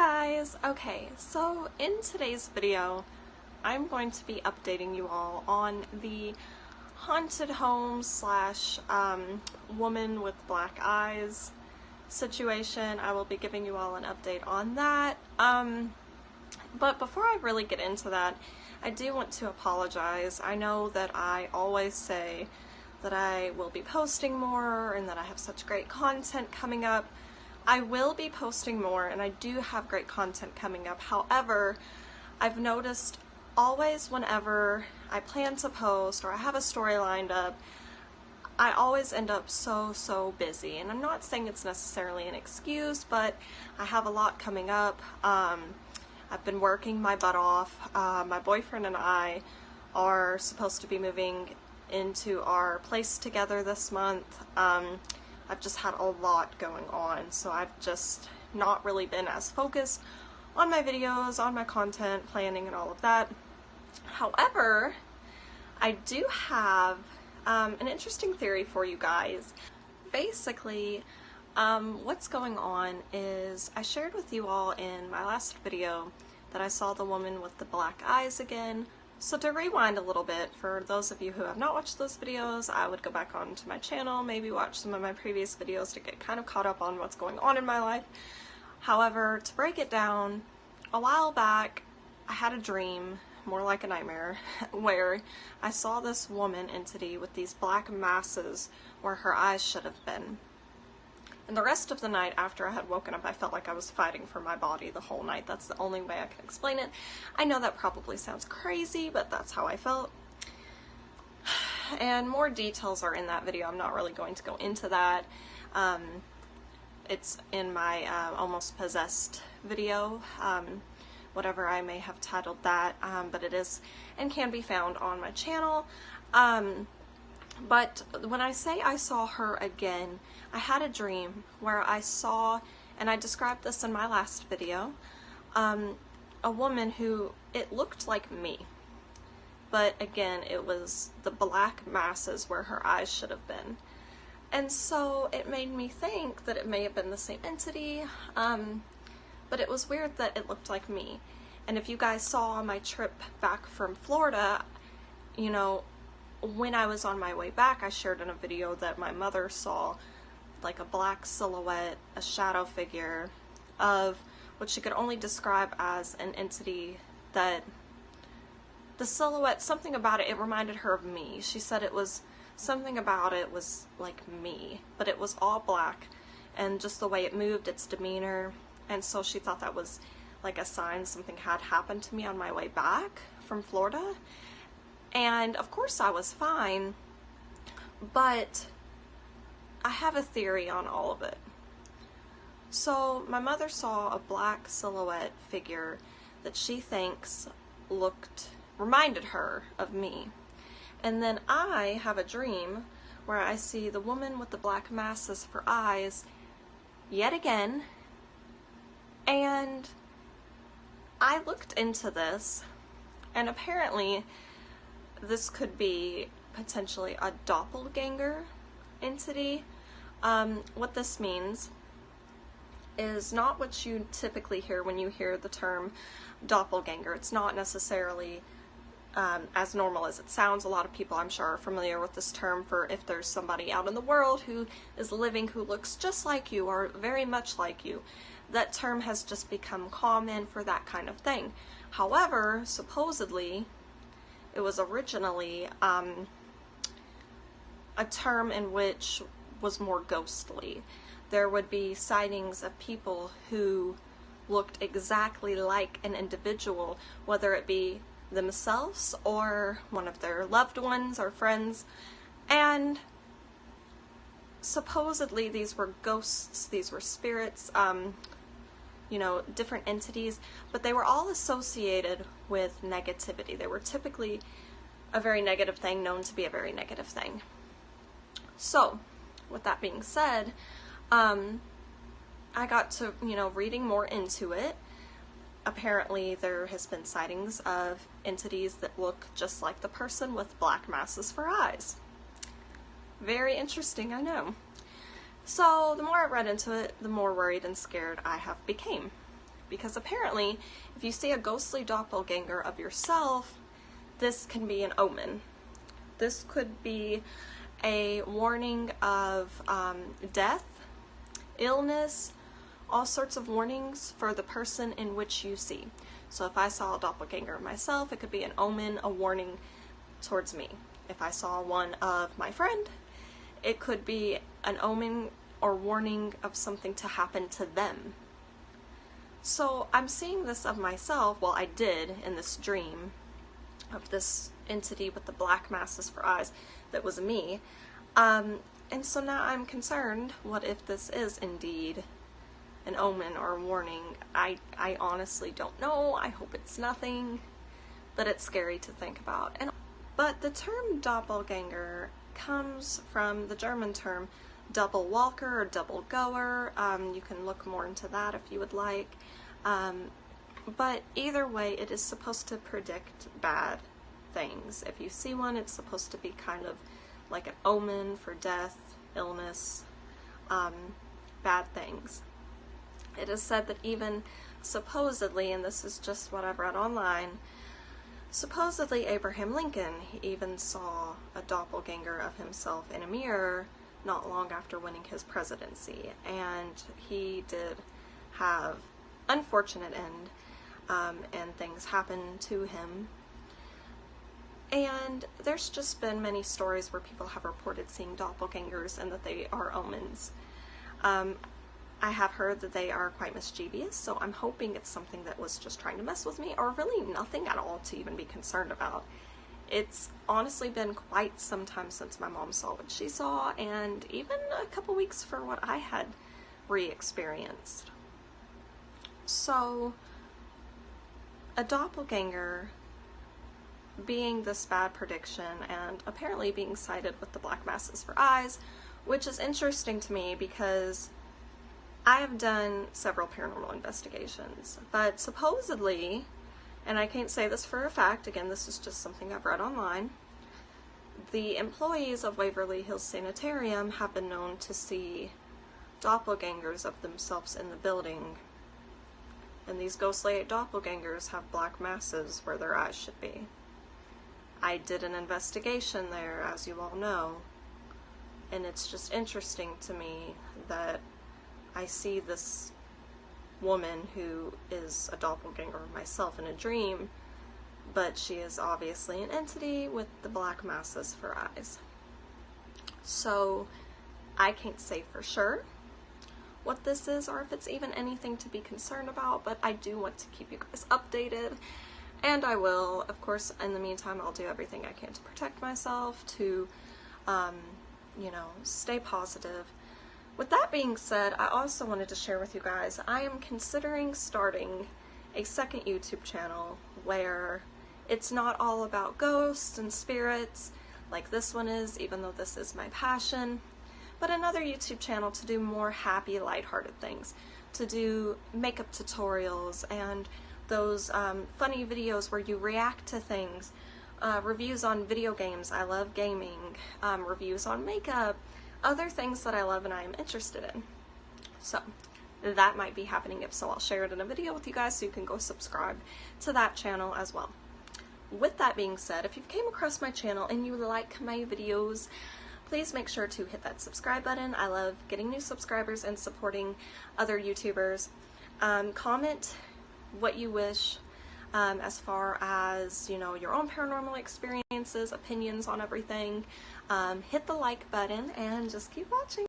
guys! Okay, so in today's video, I'm going to be updating you all on the haunted home slash woman with black eyes situation. I will be giving you all an update on that. But before I really get into that, I do want to apologize. I know that I always say that I will be posting more and that I have such great content coming up. I will be posting more and I do have great content coming up. However, I've noticed always whenever I plan to post or I have a story lined up, I always end up so busy. And I'm not saying it's necessarily an excuse, but I have a lot coming up. I've been working my butt off. My boyfriend and I are supposed to be moving into our place together this month. I've just had a lot going on, so I've just not really been as focused on my videos, on my content, planning, and all of that. However, I do have an interesting theory for you guys. Basically, what's going on is I shared with you all in my last video that I saw the woman with the black eyes again. So to rewind a little bit, for those of you who have not watched those videos, I would go back onto my channel, maybe watch some of my previous videos to get kind of caught up on what's going on in my life. However, to break it down, a while back, I had a dream, more like a nightmare, where I saw this woman entity with these black masses where her eyes should have been. And the rest of the night after I had woken up, I felt like I was fighting for my body the whole night. That's the only way I can explain it. I know that probably sounds crazy, but that's how I felt. And more details are in that video. I'm not really going to go into that. It's in my almost possessed video, whatever I may have titled that, but it is and can be found on my channel. But when I say I saw her again, I had a dream where I saw, and I described this in my last video, a woman who, it looked like me. But again, it was the black masses where her eyes should have been. And so it made me think that it may have been the same entity, but it was weird that it looked like me. And if you guys saw my trip back from Florida, you know, when I was on my way back, I shared in a video that my mother saw like a black silhouette, a shadow figure of what she could only describe as an entity that the silhouette, something about it, it reminded her of me. She said it was something about it was like me, but it was all black, and just the way it moved, its demeanor, and so she thought that was like a sign something had happened to me on my way back from Florida. And of course I was fine, but I have a theory on all of it. So my mother saw a black silhouette figure that she thinks reminded her of me. And then I have a dream where I see the woman with the black masses for eyes yet again. And I looked into this, and apparently this could be potentially a doppelganger entity. What this means is not what you typically hear when you hear the term doppelganger. It's not necessarily as normal as it sounds. A lot of people, I'm sure, are familiar with this term for if there's somebody out in the world who is living who looks just like you or very much like you. That term has just become common for that kind of thing. However, supposedly, it was originally a term in which was more ghostly. There would be sightings of people who looked exactly like an individual, whether it be themselves or one of their loved ones or friends, and supposedly these were ghosts, these were spirits, you know, different entities, but they were all associated with negativity. They were typically a very negative thing, known to be a very negative thing. So, with that being said, I got to, you know, reading more into it. Apparently there has been sightings of entities that look just like the person with black masses for eyes. Very interesting, I know. So the more I read into it, the more worried and scared I have became. because apparently if you see a ghostly doppelganger of yourself, this can be an omen. This could be a warning of death, illness, all sorts of warnings for the person in which you see. So if I saw a doppelganger of myself, it could be an omen, a warning towards me. If I saw one of my friend, it could be an omen or warning of something to happen to them. So I'm seeing this of myself, well, I did in this dream of this entity with the black masses for eyes that was me. And so now I'm concerned, what if this is indeed an omen or a warning? I honestly don't know. I hope it's nothing, but it's scary to think about. But the term doppelganger comes from the German term Doppelwalker or double goer. You can look more into that if you would like. But either way, it is supposed to predict bad things. If you see one, it's supposed to be kind of like an omen for death, illness, bad things. It is said that even supposedly, and this is just what I've read online, supposedly Abraham Lincoln even saw a doppelganger of himself in a mirror not long after winning his presidency, and he did have unfortunate end, and things happened to him. And there's just been many stories where people have reported seeing doppelgangers and that they are omens. I have heard that they are quite mischievous, so I'm hoping it's something that was just trying to mess with me, or really nothing at all to even be concerned about. It's honestly been quite some time since my mom saw what she saw, and even a couple weeks for what I had re-experienced. So, a doppelganger being this bad prediction and apparently being sighted with the black masses for eyes, which is interesting to me because I have done several paranormal investigations, but supposedly, and I can't say this for a fact, again, this is just something I've read online, the employees of Waverly Hills Sanatorium have been known to see doppelgangers of themselves in the building, and these ghostly doppelgangers have black masses where their eyes should be. I did an investigation there, as you all know, and it's just interesting to me that I see this woman who is a doppelganger of myself in a dream, but she is obviously an entity with the black masses for eyes. So I can't say for sure what this is or if it's even anything to be concerned about, but I do want to keep you guys updated, and I will. Of course, in the meantime, I'll do everything I can to protect myself, to, you know, stay positive. With that being said, I also wanted to share with you guys, I am considering starting a second YouTube channel where it's not all about ghosts and spirits like this one is, even though this is my passion, but another YouTube channel to do more happy, lighthearted things, to do makeup tutorials and those funny videos where you react to things, reviews on video games, I love gaming, reviews on makeup, other things that I love and I am interested in. So that might be happening. If so, I'll share it in a video with you guys so you can go subscribe to that channel as well. With that being said, if you've came across my channel and you like my videos, please make sure to hit that subscribe button. I love getting new subscribers and supporting other YouTubers. Comment what you wish as far as, you know, your own paranormal experiences, opinions on everything. Hit the like button and just keep watching.